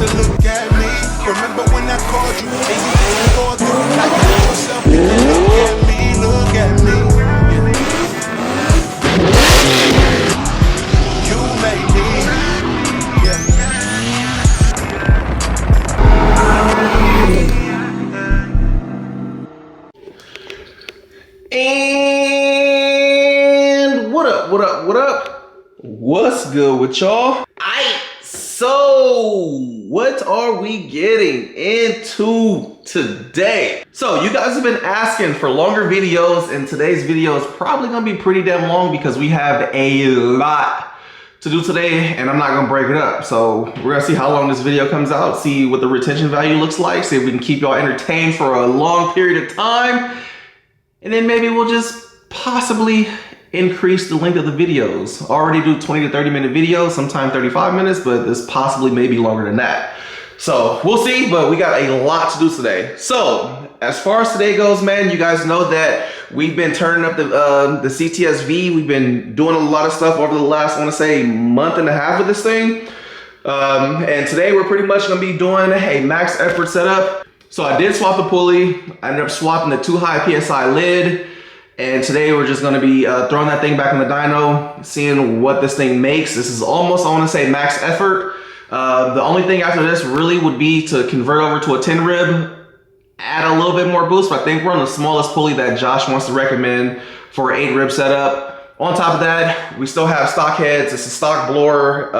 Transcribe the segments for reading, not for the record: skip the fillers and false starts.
to look at me. Remember when I called you, and you didn't go through. Now you let yourself look at me, look at me. You made me, And what up, what up, what up? What's good with y'all? So what are we getting into today? So you guys have been asking for longer videos, and today's video is probably gonna be pretty damn long because we have a lot to do today and I'm not gonna break it up. So we're gonna see how long this video comes out, see what the retention value looks like, see if we can keep y'all entertained for a long period of time. And then maybe we'll just possibly increase the length of the videos. Already do 20 to 30 minute videos, sometimes 35 minutes, but this possibly may be longer than that. So we'll see, but we got a lot to do today. So as far as today goes, man, you guys know that we've been turning up the CTSV. We've been doing a lot of stuff over the last, I wanna say, month and a half with this thing. And today we're pretty much gonna be doing a max effort setup. So I did swap the pulley. I ended up swapping the too high PSI lid. And today we're just gonna be throwing that thing back in the dyno, seeing what this thing makes. This is almost, I wanna say, max effort. The only thing after this really would be to convert over to a 10 rib, add a little bit more boost, but I think we're on the smallest pulley that Josh wants to recommend for an 8 rib setup. On top of that, we still have stock heads. It's a stock blower.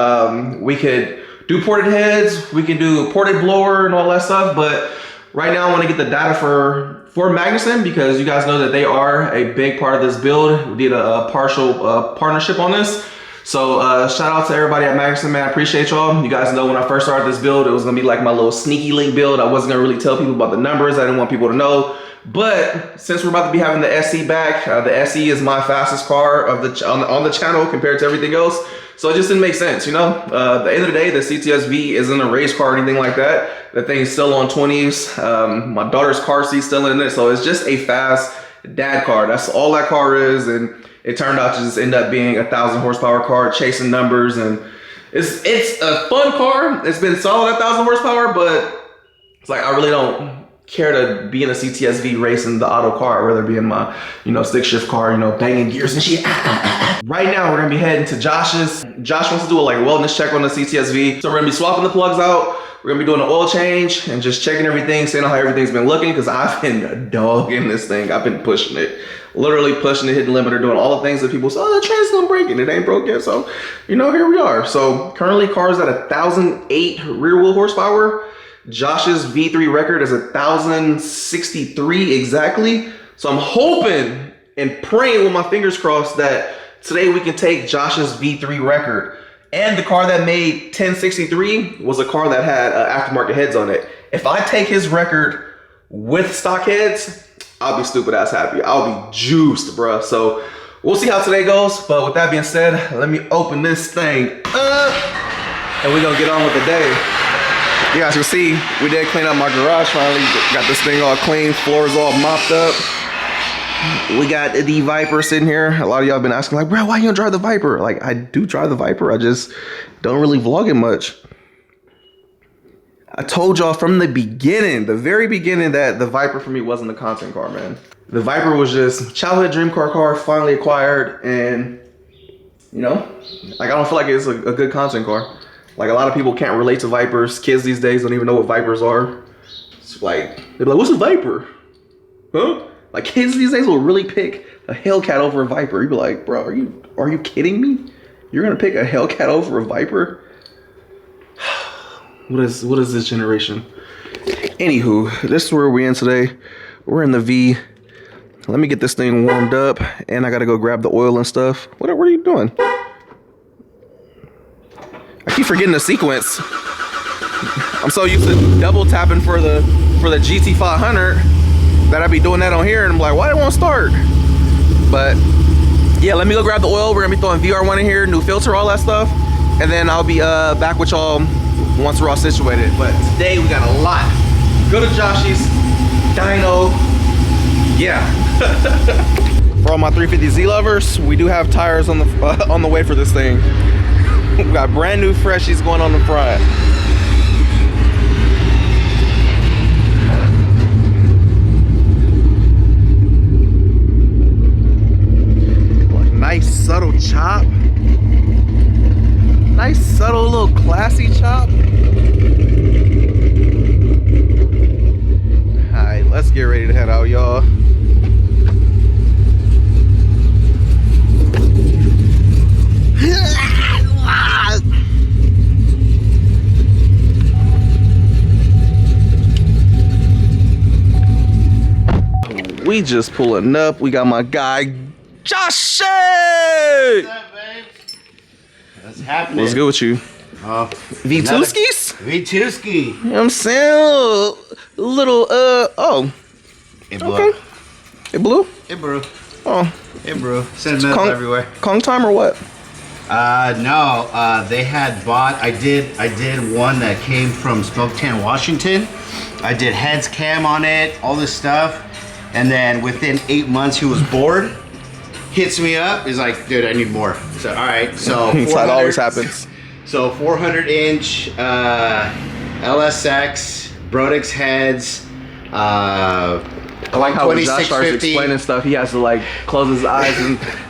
We could do ported heads, we can do ported blower and all that stuff, but right now I want to get the data for Magnuson because you guys know that they are a big part of this build. We did a partial partnership on this. So shout out to everybody at Magnuson, man. I appreciate y'all. You guys know when I first started this build, it was gonna be like my little sneaky link build. I wasn't gonna really tell people about the numbers. I didn't want people to know. But since we're about to be having the SE back, the SE is my fastest car of on the channel compared to everything else. So it just didn't make sense, you know? At the end of the day, the CTSV isn't a race car or anything like that. The thing is still on 20s. My daughter's car seat's still in it. So it's just a fast dad car. That's all that car is. And it turned out to just end up being a 1,000 horsepower car, chasing numbers. And it's a fun car. It's been solid at 1,000 horsepower, but it's like, I really don't care to be in a CTSV racing the auto car. I'd rather be in my, stick shift car, banging gears and shit. Right now, we're gonna be heading to Josh's. Josh wants to do a wellness check on the CTSV. So we're gonna be swapping the plugs out. We're gonna be doing an oil change and just checking everything, seeing how everything's been looking, because I've been dogging this thing. I've been pushing it, literally pushing it, hitting the limiter, doing all the things that people say, oh, the trans is gonna break and it ain't broke yet. So, here we are. So currently car's at 1,008 rear wheel horsepower. Josh's V3 record is 1,063 exactly. So I'm hoping and praying with my fingers crossed that today we can take Josh's V3 record. And the car that made 1063 was a car that had aftermarket heads on it. If I take his record with stock heads, I'll be stupid ass happy. I'll be juiced, bruh. So we'll see how today goes. But with that being said, let me open this thing up and we're gonna get on with the day. You guys can see, we did clean up my garage finally. Got this thing all clean, floors all mopped up. We got the Viper sitting here. A lot of y'all have been asking like, bro, why you don't drive the Viper? Like, I do drive the Viper. I just don't really vlog it much. I told y'all from the beginning, the very beginning, that the Viper for me wasn't a content car, man. The Viper was just childhood dream car finally acquired. And, I don't feel like it's a good content car. Like, a lot of people can't relate to Vipers. Kids these days don't even know what Vipers are. It's like, they're like, what's a Viper? Huh? Like, kids these days will really pick a Hellcat over a Viper. You'd be like, bro, are you kidding me? You're gonna pick a Hellcat over a Viper? What is this generation? Anywho, this is where we're in today. We're in the V. Let me get this thing warmed up, and I gotta go grab the oil and stuff. What are you doing? I keep forgetting the sequence. I'm so used to double tapping for the GT500 that I be doing that on here, and I'm like, why it won't start? But yeah, let me go grab the oil. We're gonna be throwing VR1 in here, new filter, all that stuff, and then I'll be back with y'all once we're all situated. But today we got a lot. Go to Josh's Dyno. Yeah. For all my 350Z lovers, we do have tires on the way for this thing. We got brand new freshies going on the front. chop. Nice, subtle, little classy chop. Alright, let's get ready to head out, y'all. We just pulling up. We got my guy, Josh. What's up, babe? What's happening? What's good with you? V2skis? V2ski. You know what I'm saying? A little, oh. It blew. Okay. It blew? It blew. Oh. It blew. Sending metal everywhere. Kong time or what? No. They had bought. I did one that came from Spokane, Washington. I did heads cam on it, all this stuff, and then within 8 months he was bored. Hits me up. He's like, dude, I need more. So all right. So that always happens. So 400-inch LSX Brodix heads. I like how when Josh starts explaining stuff, he has to like close his eyes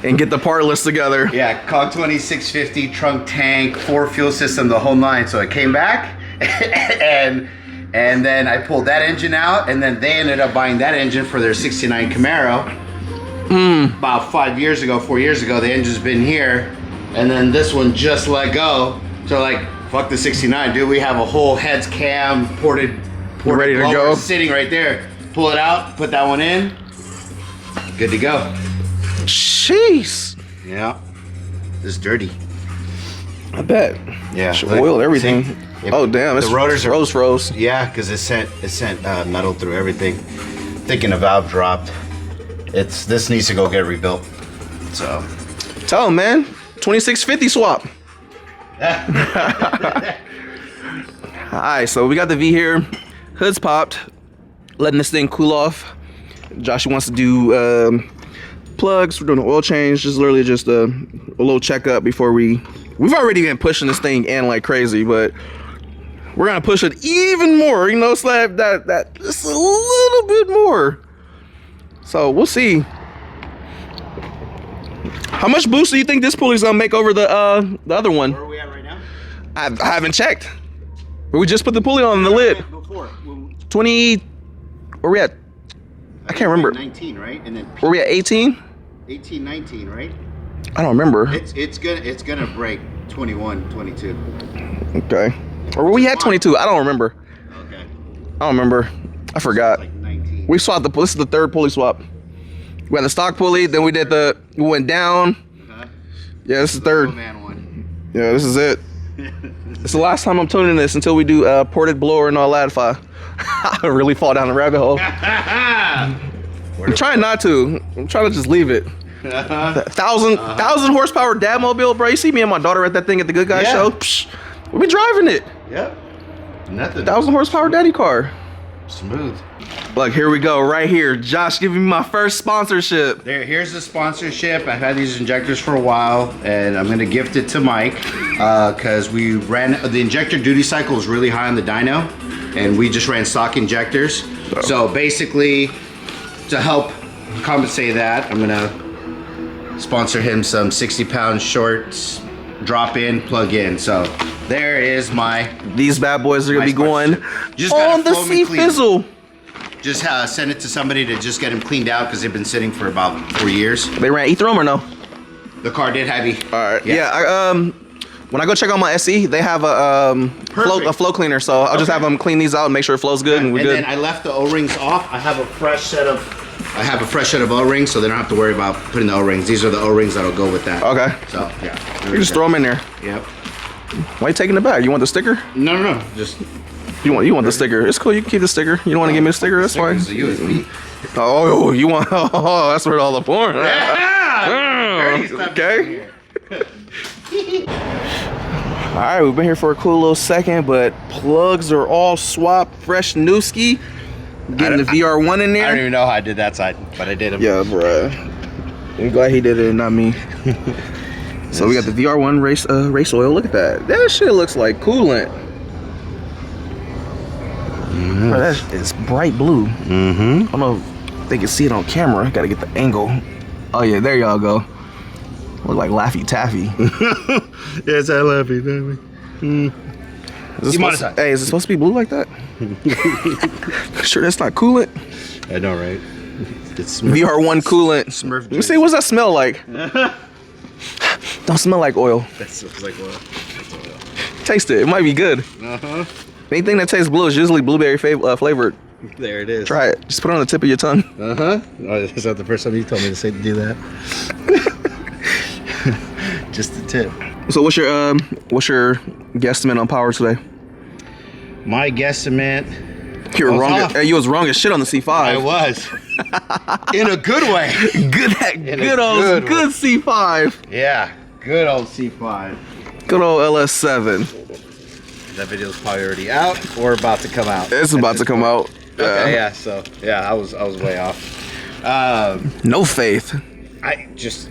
and get the part list together. Yeah, Cog 2650 trunk tank, 4 fuel system, the whole 9. So it came back, and then I pulled that engine out, and then they ended up buying that engine for their '69 Camaro. About 4 years ago, the engine's been here, and then this one just let go. So like, fuck the '69, dude. We have a whole heads cam ported ready to go, sitting right there. Pull it out, put that one in. Good to go. Jeez. Yeah. It's dirty. I bet. Yeah. Should oil everything. Oh damn! The rotors are froze. Yeah, because it sent metal through everything. Thinking a valve dropped. This needs to go get rebuilt. So. Tell him, man. 2650 swap. Alright, so we got the V here. Hood's popped. Letting this thing cool off. Josh wants to do plugs. We're doing an oil change. Just literally just a little checkup before we've already been pushing this thing in like crazy, but we're gonna push it even more. You know, slap that just a little bit more. So we'll see. How much boost do you think this pulley's gonna make over the other one? Where are we at right now? I haven't checked. We just put the pulley on the lid. Before 20. Where we at? I can't remember. 19, right? And then were we at 18? 18, 19, right? I don't remember. It's gonna break 21, 22. Okay. Or were we at 22? I don't remember. Okay. I don't remember. I forgot. Like 19. We swapped this is the third pulley swap. We had the stock pulley, then we went down. Yeah, this is the third. Man one. Yeah, this is it. It's the last time I'm tuning this until we do ported blower and all that. If I really fall down the rabbit hole. I'm trying not to. I'm trying to just leave it. 1,000 horsepower dad mobile, bro. You see me and my daughter at that thing at the Good Guys show? Psh, we'll be driving it. Yep. Nothing. 1,000 horsepower daddy car. Smooth. Look, here we go, right here. Josh giving me my first sponsorship. Here's the sponsorship. I've had these injectors for a while, and I'm gonna gift it to Mike because we ran the injector duty cycle is really high on the dyno, and we just ran stock injectors. So basically, to help compensate that, I'm gonna sponsor him some 60-pound shorts, drop in, plug in. So there is these bad boys are gonna be going just on the sea fizzle. Just send it to somebody to just get them cleaned out because they've been sitting for about 4 years. They ran ether or no? The car did heavy. All right. Yeah. When I go check on my SE, they have a flow cleaner, so I'll just have them clean these out and make sure it flows good, and we're good. And then I left the O-rings off. I have a fresh set of O-rings, so they don't have to worry about putting the O-rings. These are the O-rings that'll go with that. Okay. So yeah. You just throw them in there. Yep. Why are you taking it back? You want the sticker? No. Just. You want the sticker? It's cool. You can keep the sticker. You don't want to give me a sticker? That's fine. It's a USB. Oh, you want? Oh, that's where all the porn. Yeah. Okay. All right, we've been here for a cool little second, but plugs are all swapped, fresh Newski. Getting the VR1 in there. I don't even know how I did that side, but I did them. Yeah, bro. I'm glad he did it and not me. So we got the VR1 race oil. Look at that. That shit looks like coolant. Bro, it's bright blue. I don't know if they can see it on camera. Gotta get the angle. Oh yeah, there y'all go. Look like Laffy Taffy. Yes, I love you, baby. Hey, is it supposed to be blue like that? Sure, that's not coolant. I know, right? It's VR1 coolant. Smurf Let me see, what's that smell like? Don't smell like oil. That smells like oil. That's oil. Taste it. It might be good. Anything that tastes blue is usually blueberry flavored. There it is. Try it. Just put it on the tip of your tongue. Oh, is that the first time you told me to do that? Just the tip. So what's your guesstimate on power today? My guesstimate. You were wrong. Hey, you was wrong as shit on the C5. I was. In a good way. Good C5. Yeah, good old C5. Good old LS7. That video's probably already out or about to come out. It's about to come out. Okay, yeah. So yeah, I was way off. No faith.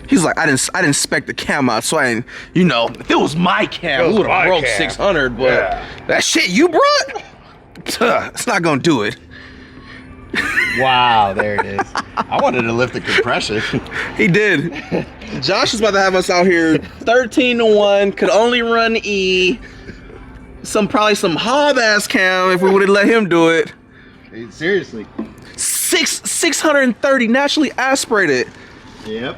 He's like, I didn't spec the cam out, so I didn't, you know, if it was my cam, we would have broke 600, but that shit you brought, it's not gonna do it. Wow, there it is. I wanted to lift the compression. He did. Josh is about to have us out here 13-1, could only run E. Probably some hob ass cam if we would have let him do it. Hey, seriously. 630 naturally aspirated. Yep.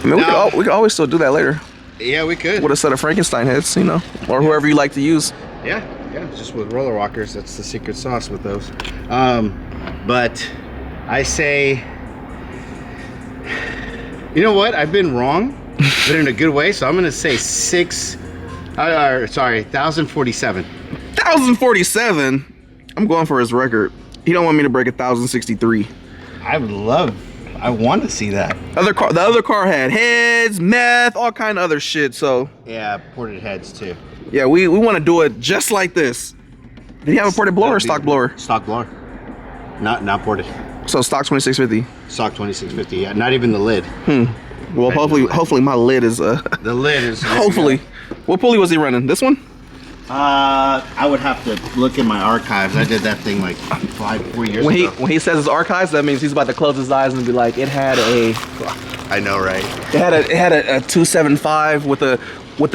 I mean, we could always still do that later. Yeah, we could. With a set of Frankenstein heads, you know, or whoever you like to use. Yeah, just with roller walkers. That's the secret sauce with those. But I say, you know what? I've been wrong, but in a good way. So I'm gonna say 1,047. 1,047. I'm going for his record. He don't want me to break 1,063. I want to see that. The other car had heads, meth, all kind of other shit. So yeah, ported heads too. Yeah, we want to do it just like this. Did he have a ported blower or stock blower? Stock blower. Not ported. So stock 2650. Stock 2650. Yeah, not even the lid. Well, hopefully my lid is the lid is. Hopefully. What pulley was he running? This one? I would have to look in my archives. I did that thing like 4 years ago. When he says his archives, that means he's about to close his eyes and be like, it had a. I know, right? It had a 275 with the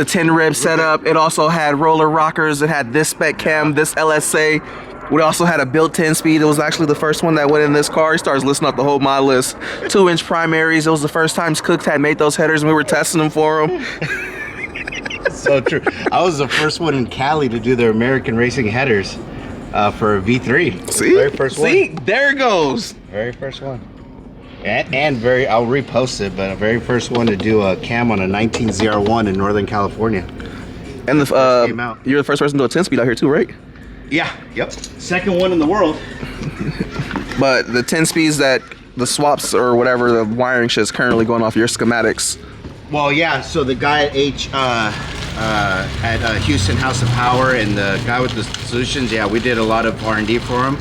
10 rib setup. It also had roller rockers. It had this spec cam, this LSA. We also had a built 10-speed. It was actually the first one that went in this car. He starts listing up the whole mod list. 2-inch primaries. It was the first time Cook had made those headers and we were testing them for him. So true. I was the first one in Cali to do their American Racing headers for a V3. See? Very first one. See? There it goes. Very first one. And I'll repost it, but a very first one to do a cam on a 19 ZR1 in Northern California. And you're the first person to do a 10-speed out here too, right? Yeah, yep. Second one in the world. But the 10 speeds that the swaps or whatever, the wiring shit is currently going off your schematics. Well, yeah, so the guy at Houston House of Power and the guy with the solutions, yeah, we did a lot of R&D for him.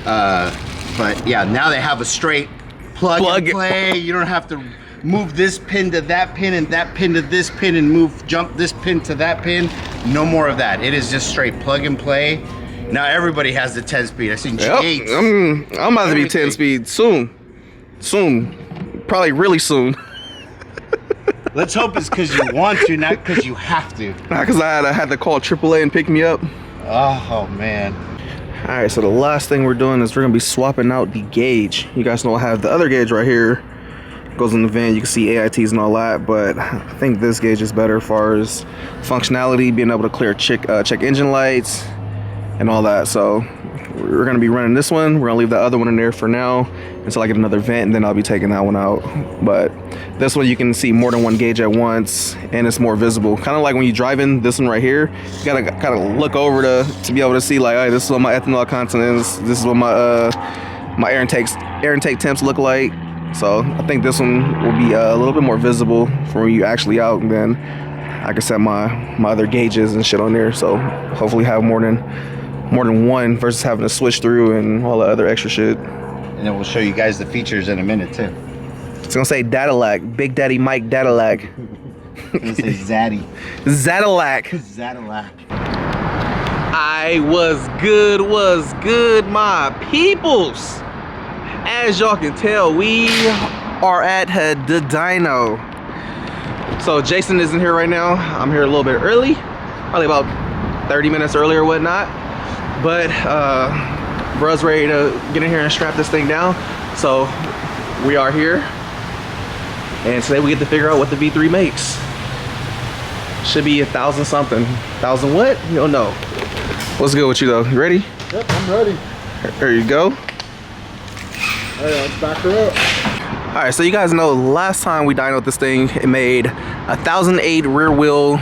But yeah, now they have a straight plug and play. You don't have to move this pin to that pin and that pin to this pin and jump this pin to that pin. No more of that. It is just straight plug and play. Now everybody has the 10-speed. I seen G8s. I'm about to be 10-speed soon. Soon. Probably really soon. Let's hope it's because you want to, not because you have to. Not because I had to call AAA and pick me up. Oh, man. All right, so the last thing we're doing is we're gonna be swapping out the gauge. You guys know I have the other gauge right here. Goes in the van, you can see AITs and all that, but I think this gauge is better as far as functionality, being able to clear check engine lights and all that. So we're gonna be running this one. We're gonna leave the other one in there for now until I get another vent, and then I'll be taking that one out. But this one you can see more than one gauge at once, and it's more visible. Kind of like when you drive in this one right here, you gotta kind of look over to be able to see like, hey, this is what my ethanol content is. This is what my air intake temps look like. So I think this one will be a little bit more visible for when you actually out, and then I can set my other gauges and shit on there. So hopefully have more than one versus having to switch through and all the other extra shit. And then we'll show you guys the features in a minute too. It's gonna say data lag, Big Daddy Mike data lag. It's gonna say Zaddy. Zadalac. Zadalac. I was good, my peoples. As y'all can tell, we are at the Dyno. So Jason isn't here right now. I'm here a little bit early, probably about 30 minutes early or whatnot. But bruh's ready to get in here and strap this thing down. So we are here. And today we get to figure out what the V3 makes. Should be 1,000 something. 1,000 what? You don't know. What's good with you though? You ready? Yep, I'm ready. There you go. All right, let's back her up. All right, so you guys know last time we dynoed this thing, it made 1,008 rear wheel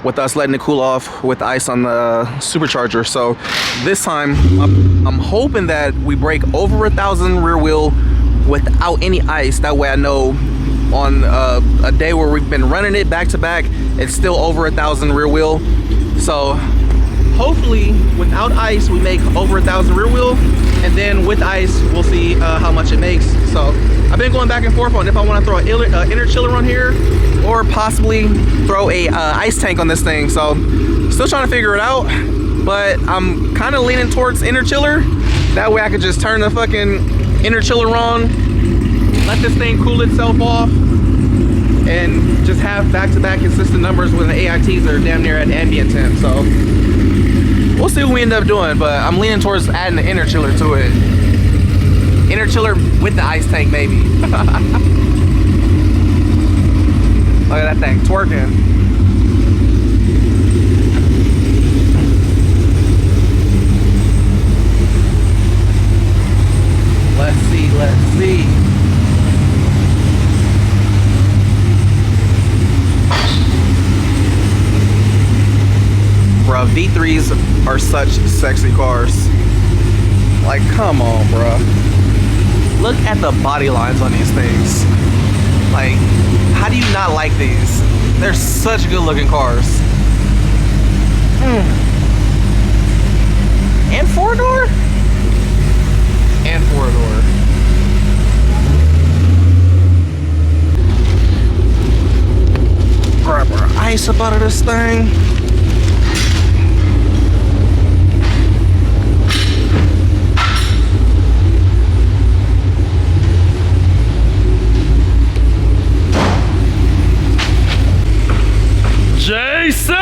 with us letting it cool off with ice on the supercharger. So this time I'm hoping that we break over 1,000 rear wheel without any ice. That way I know on a day where we've been running it back to back, it's still over 1,000 rear wheel. So hopefully without ice we make over 1,000 rear wheel, and then with ice we'll see how much it makes. So I've been going back and forth on if I want to throw an inner chiller on here or possibly throw a ice tank on this thing. So still trying to figure it out, but I'm kind of leaning towards inner chiller. That way I could just turn the fucking inner chiller on, let this thing cool itself off, and just have back-to-back consistent numbers when the AITs are damn near at ambient temp. So we'll see what we end up doing, but I'm leaning towards adding the inner chiller to it. Inner chiller with the ice tank, maybe. Look at that thing twerking. Let's see, let's see. Bruh, V3s are such sexy cars. Like, come on, bruh. Look at the body lines on these things. Like, how do you not like these? They're such good looking cars. And four-door? And four-door. Grab our ice up out of this thing. Jason!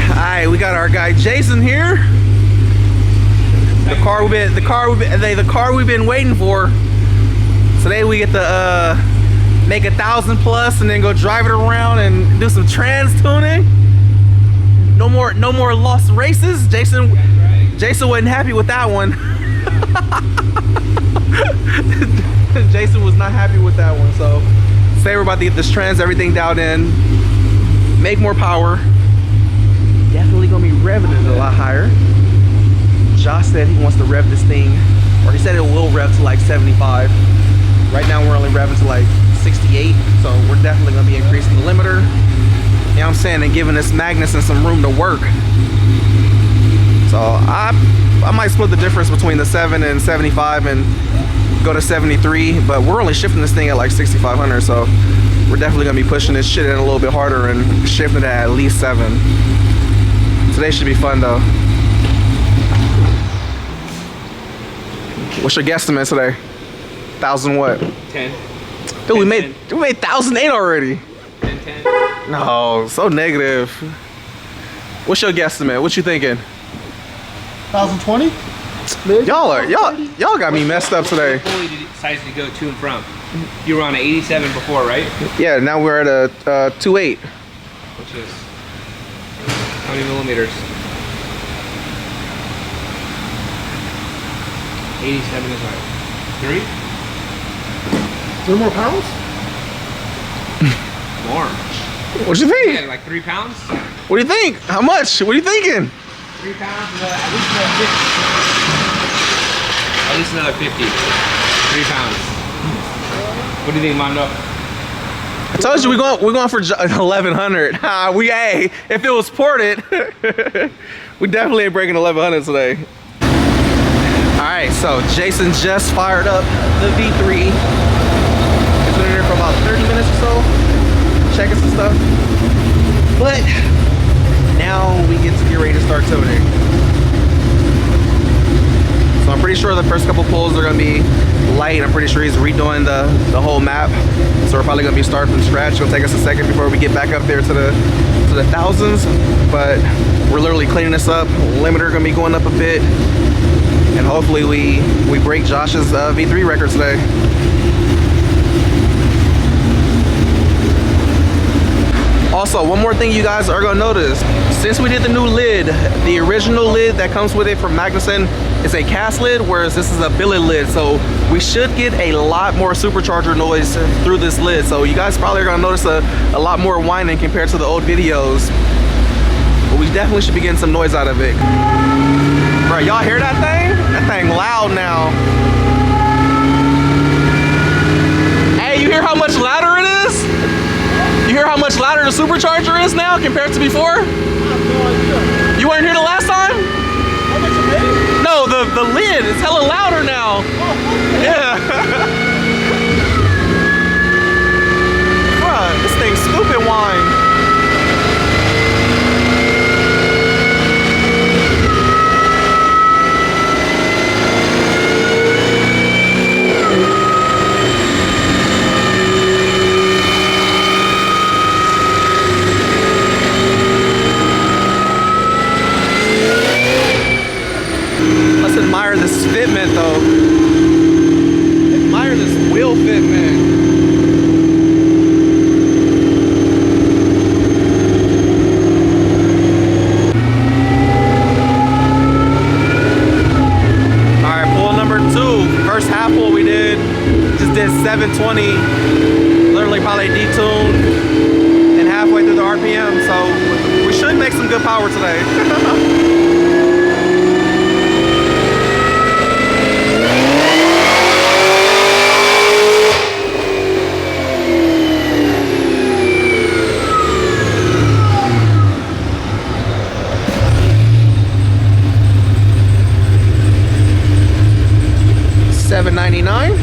Alright, we got our guy Jason here. The car we've been waiting for. Today we get to make 1,000 plus and then go drive it around and do some trans tuning. No more lost races. Jason wasn't happy with that one. Jason was not happy with that one, so today we're about to get this trans everything dialed in, make more power. Definitely gonna be revving it a lot higher. Josh said he wants to rev this thing, or he said it will rev to like 75. Right now we're only revving to like 68, so we're definitely gonna be increasing the limiter. You know what I'm saying, and giving this Magnuson some room to work. So I might split the difference between the 7 and 75 and go to 73, but we're only shifting this thing at like 6,500, so we're definitely gonna be pushing this shit in a little bit harder and shifting it at least 7. Today should be fun though. What's your guesstimate today? 1,000 what? 10. Dude, we made 1,008 already. 10. No, so negative. What's your guesstimate? What you thinking? 1,020? Y'all got me messed up today. Before you decided to go to and from, you were on an 87 before, right? Yeah, now we're at a 2.8. Which is how many millimeters? 87 is like 3? Is there more pounds? More. What you think? Yeah, like 3 pounds? What do you think? How much? What are you thinking? 3 pounds, at least another 50. At least another 50. 3 pounds. What do you think, Mondo? I told you we're going for 1,100. Hey, if it was ported, we definitely ain't breaking 1,100 today. All right, so Jason just fired up the V3. It's been in here for about 30 minutes or so, checking some stuff. But now we get to get ready to start tuning. So I'm pretty pretty sure the first couple pulls are gonna be light. I'm pretty sure he's redoing the whole map. So we're probably gonna be starting from scratch. It'll take us a second before we get back up there to the thousands. But we're literally cleaning this up. Limiter gonna be going up a bit. And hopefully we break Josh's V3 record today. Also, one more thing you guys are gonna notice. Since we did the new lid, the original lid that comes with it from Magnuson is a cast lid, whereas this is a billet lid. So we should get a lot more supercharger noise through this lid. So you guys probably are gonna notice a lot more whining compared to the old videos. But we definitely should be getting some noise out of it. Bro, y'all hear that thing? That thing loud now. Hey, you hear how much louder it is? You hear how much louder the supercharger is now compared to before? I have no idea. You weren't here the last time? How much it made? No, the lid is hella louder now. Yeah. Bruh, this thing's stupid whine. Let's admire this fitment though. Admire this wheel fitment. Alright, pull number 2. First half pull we did. Just did 720. Literally probably detuned and halfway through the RPM. So we should make some good power today. $7.99.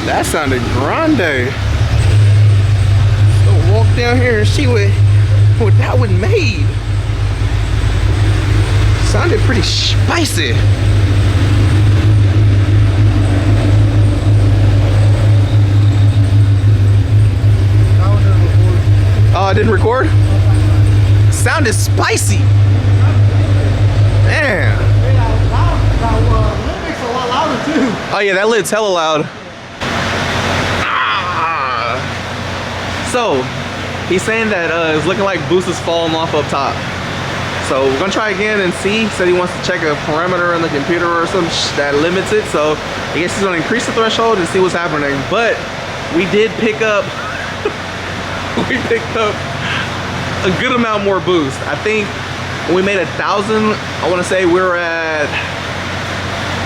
That sounded grande. So walk down here and see what that one made. Sounded pretty spicy. Oh, I didn't record? Sounded spicy. Man. Oh yeah, that lid's hella loud. So, he's saying that it's looking like boost is falling off up top. So we're gonna try again and see. He said he wants to check a parameter in the computer or something that limits it. So I guess he's gonna increase the threshold and see what's happening. But we did pick up, we picked up a good amount more boost. I think when we made 1,000, I wanna say we were at,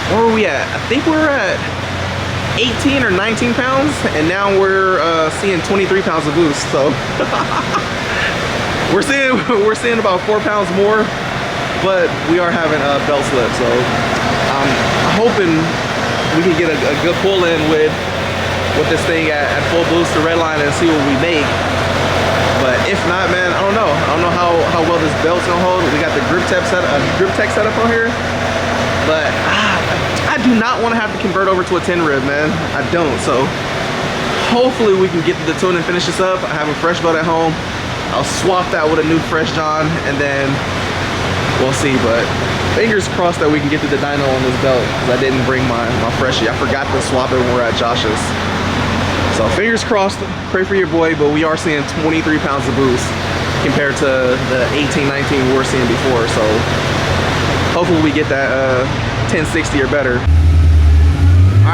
where were we at? I think we were at 18 or 19 pounds, and now we're seeing 23 pounds of boost. So we're seeing about 4 pounds more, but we are having a belt slip. So I'm hoping we can get a good pull in with this thing at full boost to redline and see what we make. But if not, man, I don't know. I don't know how well this belt's gonna hold. We got the grip tech set up on here, but I do not want to have to convert over to a 10 rib, man. I don't. So hopefully we can get to the tune and finish this up. I have a fresh belt at home. I'll swap that with a new fresh John, and then we'll see. But fingers crossed that we can get to the dyno on this belt, because I didn't bring my freshie. I forgot to swap it when we're at Josh's. So fingers crossed, pray for your boy, but we are seeing 23 pounds of boost compared to the 18, 19 we were seeing before. So hopefully we get that 1060 or better.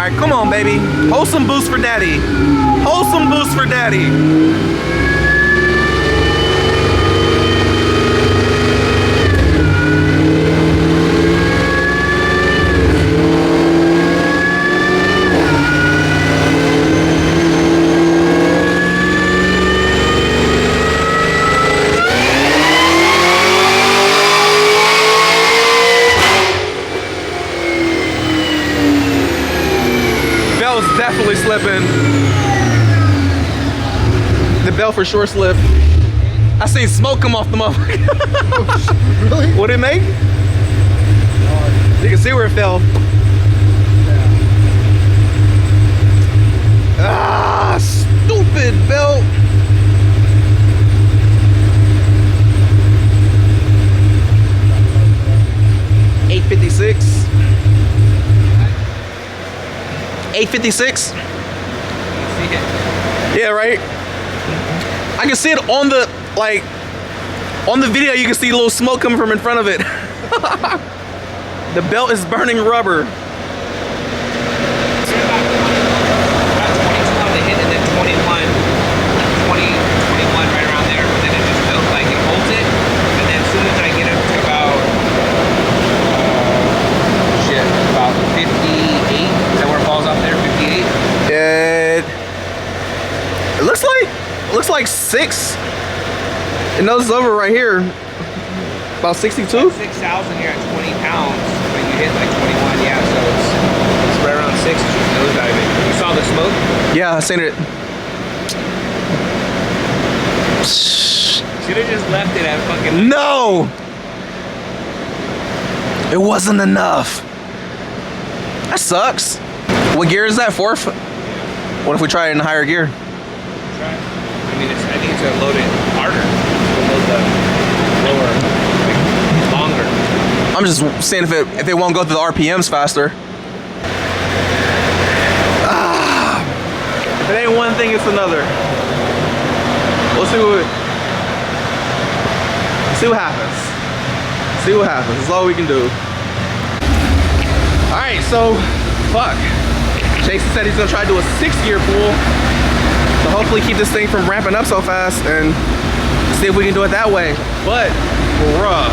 right, come on, baby. Wholesome boost for daddy. Wholesome boost for daddy. Definitely slipping. The belt for sure slipped. I seen smoke come off the motherfucker. Really? What did it make? You can see where it fell. Ah, stupid belt. $856. 856. Yeah, right. I can see it on the on the video. You can see a little smoke coming from in front of it. The belt is burning rubber. About 22 on the hit and then 21 right around there. But then it just feels like it holds it. And then as soon as I get up to about about 58. Is that where it falls off there? 58? It looks like 6. It noses over right here. About 62. 6,000 here at 20 pounds, but you hit like 21. Yeah, so it's right around 6. It's just nose diving. You saw the smoke? Yeah, I seen it. Should have just left it at fucking. No, it wasn't enough. That sucks. What gear is that? 4th? What if we try it in higher gear? I mean, I think it's gonna load it harder. Load the lower, like, longer. I'm just seeing if it won't go through the RPMs faster. If it ain't one thing, it's another. We'll see what happens. See what happens. That's all we can do. All right, so fuck. Jason said he's gonna try to do a 6-gear pool to hopefully keep this thing from ramping up so fast and see if we can do it that way. But, bruh,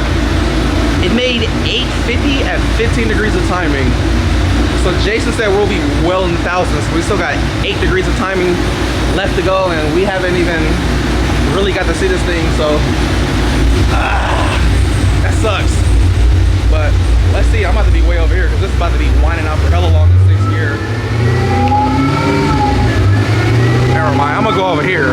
it made 850 at 15 degrees of timing. So Jason said we'll be well in the thousands. We still got 8 degrees of timing left to go, and we haven't even really got to see this thing. So, that sucks. But let's see. I'm about to be way over here because this is about to be winding out for hella long in 6th gear. Never mind. I'm gonna go over here.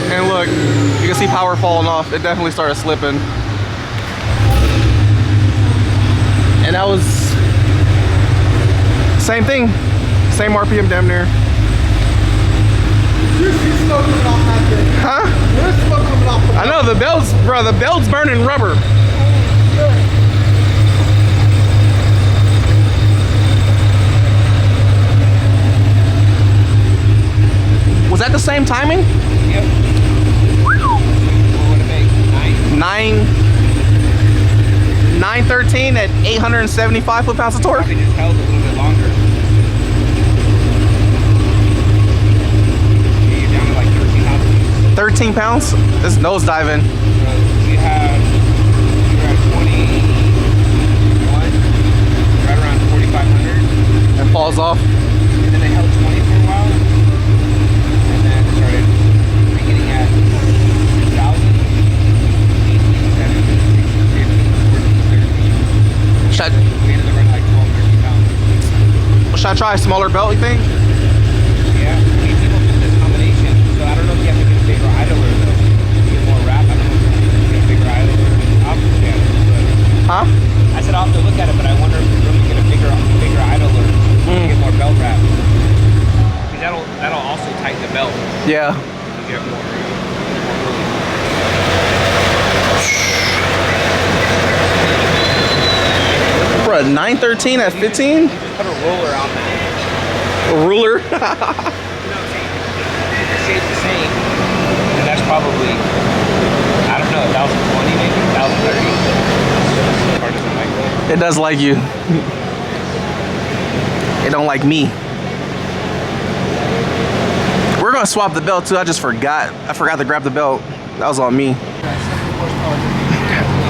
And look, you can see power falling off. It definitely started slipping. And that was same thing, same RPM damn near. There's smoke coming off that thing. Huh? There's smoke coming off. I know the belt's, bro, the belt's burning rubber. Was that the same timing? Yep. What would it make? 913 at 875 foot-pounds of torque. Probably just held a little bit longer. Yeah, you're down to like 13 pounds. 13 pounds? This is nose diving. So you were at 21, right around 4,500. It falls off. And then they held 20 for a while. And then started beginning at 6,000, 18, 17, 16, 15, 14, 13. Should We ended up running like 12, 13 pounds. I try a smaller belt, you think? Yeah, I mean, people do this combination. So I don't know if you have to get a bigger idler though. To get more wrap. I don't know if you have to get a bigger idler. I'll have to look at it. But Huh? I said I'll have to look at it, but I wonder if you really get Yeah. You get more. Bro, 913 at 15? Just put a roller on that. A ruler? You know what I'm saying? If the shape's the same, then that's probably, I don't know, 1,020 maybe, 1,030. Car doesn't like that. It does like you. It don't like me. We're gonna swap the belt too. I forgot to grab the belt. That was on me.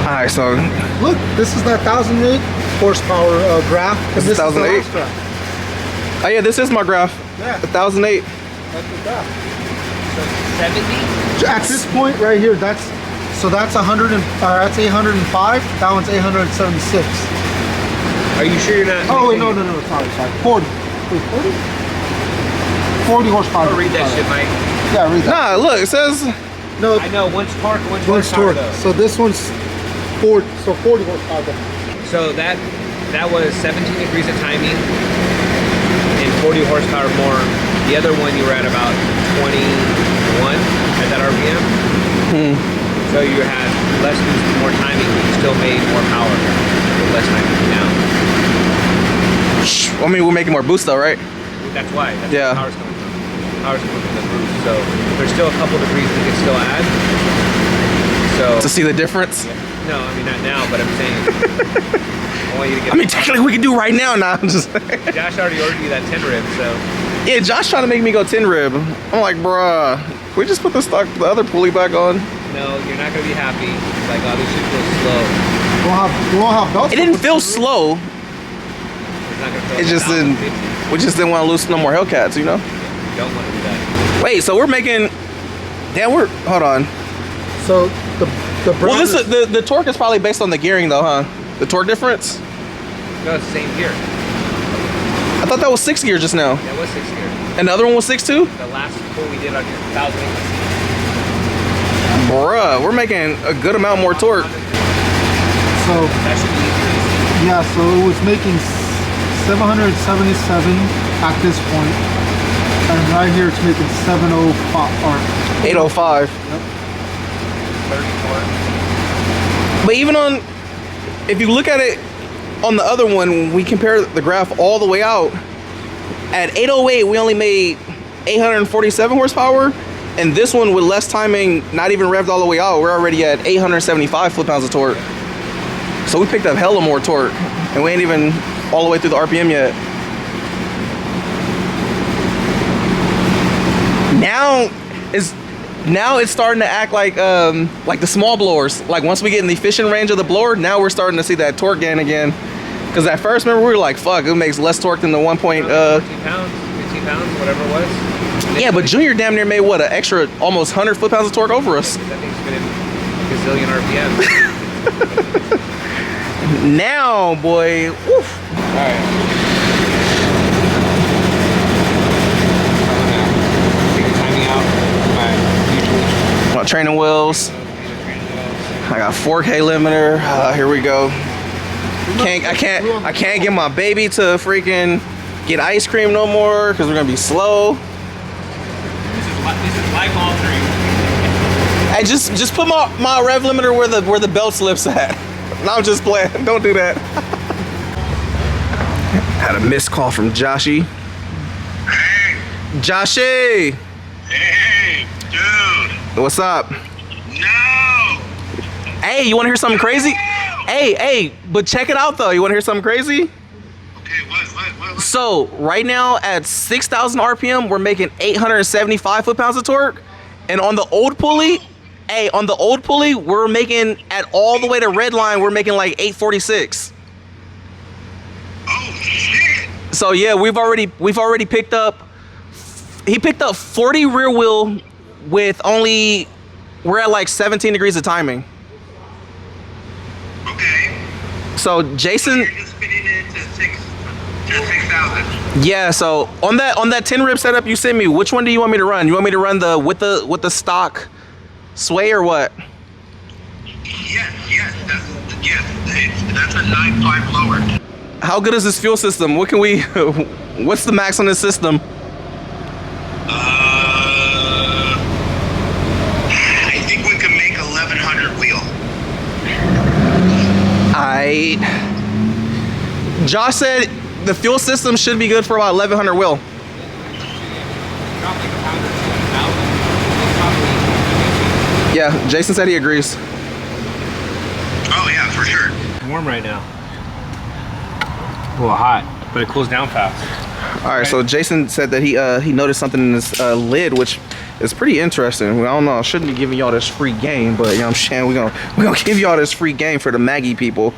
Alright, so Look, this is that 1,008 horsepower graph. This is 1,008? Oh yeah, this is my graph. Yeah. 1,008. That's the graph. 70? At this point right here, that's 100 and that's 805. That one's 876. Are you sure you're not? Oh wait, no, sorry, 40. Wait, 40 horsepower. I'll read that shit, Mike. Yeah, read that. Nah, look, it says No, I know, one's torque, one's one's horsepower torque. though. So this one's 40. So 40 horsepower. So that was 17 degrees of timing and 40 horsepower more. The other one you were at about 21 at that RPM. So you had less boost, more timing, but you still made more power with less timing now. I mean, we're making more boost though, right? That's why. That's Yeah. where the power's coming from. Power's coming from the boost. So there's still a couple degrees we can still add. So To see the difference. no, I mean not now, but I'm saying I want you to get. I mean, technically we can do right now. Nah, I'm just. Josh already ordered you that 10 rib, so Yeah, Josh trying to make me go 10 rib. I'm like, bruh, can we just put the other pulley back on? no, you're not gonna be happy. Like, oh, this shit feels slow. We won't have belts. It didn't feel slow. It's not gonna feel It like just didn't. 1,050. We just didn't want to lose no more Hellcats, you know? You don't want to do that. Wait, so we're making. Damn, hold on. So the Well, brand this is, the torque is probably based on the gearing though, huh? The torque difference. No, it's the same gear. I thought that was 6 gear just now. That was 6 gear. And the other one was 6 too? The last pull we did on your 1,000. Bruh, we're making a good amount more torque. So That should be easy. yeah, so it was making 777 at this point, and right here it's making 705 or 805. 34. But even on, if you look at it on the other one, when we compare the graph all the way out, at 808 we only made 847 horsepower, and this one with less timing, not even revved all the way out, we're already at 875 foot-pounds of torque. So we picked up hella more torque, and we ain't even all the way through the RPM yet. Now it's starting to act like the small blowers. Like once we get in the efficient range of the blower, now we're starting to see that torque gain again. Because at first, remember, we were like, fuck, it makes less torque than the 1 point. 14 pounds, 15 pounds, whatever it was. Yeah, but Junior damn near made what, an extra almost 100 foot-pounds of torque over us. That thing's been in a gazillion RPM. Now, boy, woof. Alright. Take the timing out. My training wheels. I got 4K limiter. Here we go. I can't get my baby to freaking get ice cream no more because we're gonna be slow. This is life altering. Hey, just put my rev limiter where the belt slips at. No, I'm just playing. Don't do that. Had a missed call from Joshy. Hey, Joshy, hey, dude. what's up? No. Hey, you want to hear something crazy? Hey, but check it out though. You want to hear something crazy? Okay, what? So right now at 6,000 RPM, we're making 875 foot-pounds of torque, and on the old pulley, we're making at all the way to red line, we're making like 846. Oh shit. So yeah, we've already picked up. He picked up 40 rear wheel with only. We're at like 17 degrees of timing. Okay. So Jason. You're just fitting it to 6,000. Yeah. So on that 10 rib setup you sent me, which one do you want me to run? You want me to run the with the stock sway or what? Yes. That's a 9.5 lower. How good is this fuel system? What's the max on this system? Josh said the fuel system should be good for about 1100 wheel. Yeah, Jason said he agrees. Oh yeah, for sure. It's warm right now. A little hot, but it cools down fast. All right, so Jason said that he noticed something in this lid, which is pretty interesting. I don't know, I shouldn't be giving y'all this free game, but you know what I'm saying, we're gonna give y'all this free game for the Maggie people.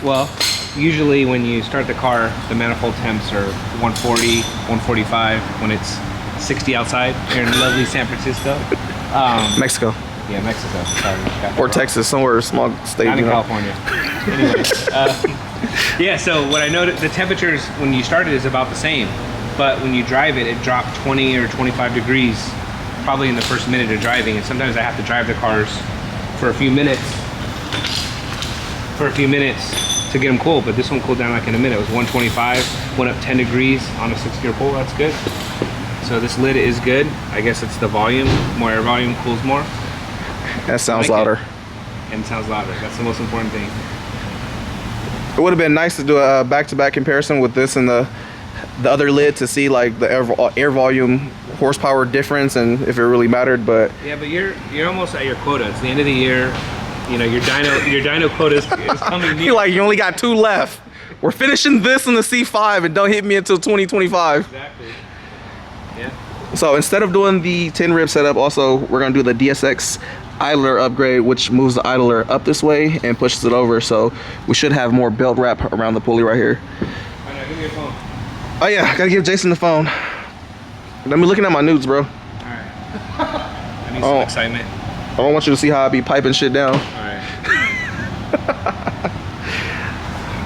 Well, usually when you start the car, the manifold temps are 140, 145 when it's 60 outside here in lovely San Francisco. Mexico. Yeah, Mexico. Sorry, or Texas, somewhere small state. Not in California. Anyway, yeah. So what I noticed, the temperatures when you start it is about the same, but when you drive it, it dropped 20 or 25 degrees, probably in the first minute of driving. And sometimes I have to drive the cars for a few minutes, to get them cool. But this one cooled down like in a minute. It was 125, went up 10 degrees on a 6-gear pull. That's good. So this lid is good. I guess it's the volume. More air volume cools more. That sounds louder. And it sounds louder. That's the most important thing. It would have been nice to do a back-to-back comparison with this and the other lid to see like the air volume horsepower difference and if it really mattered. But yeah, but you're almost at your quota. It's the end of the year. You know, your dyno quota is coming near. Like you only got 2 left. We're finishing this in the C5 and don't hit me until 2025. Exactly. Yeah. So instead of doing the 10 rib setup, also we're gonna do the DSX idler upgrade, which moves the idler up this way and pushes it over. So we should have more belt wrap around the pulley right here. All right, give me your phone. Oh yeah, I gotta give Jason the phone. Let me looking at my nudes, bro. All right. I need some excitement. I don't want you to see how I be piping shit down. All right.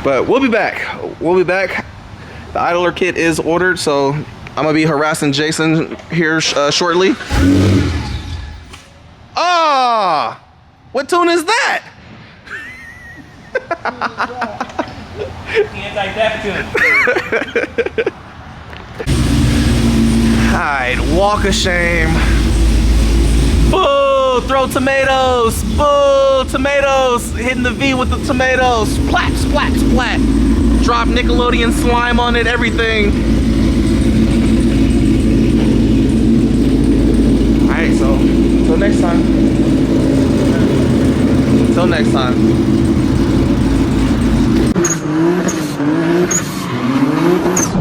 But we'll be back. We'll be back. The idler kit is ordered, so I'm gonna be harassing Jason here shortly. Ah, what tune is that? Anti-theft tune. Alright, walk of shame. Boo! Throw tomatoes! Boo! Tomatoes! Hitting the V with the tomatoes. Splat, splat, splat. Drop Nickelodeon slime on it, everything. Alright, so until next time. Until next time.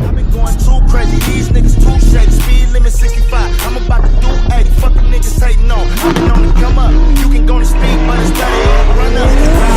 I've been going too crazy, these niggas too shady. Speed limit 65, I'm about to do 80. Fuck the niggas hating on. I've been on the come up, you can go to speed, but it's better run up.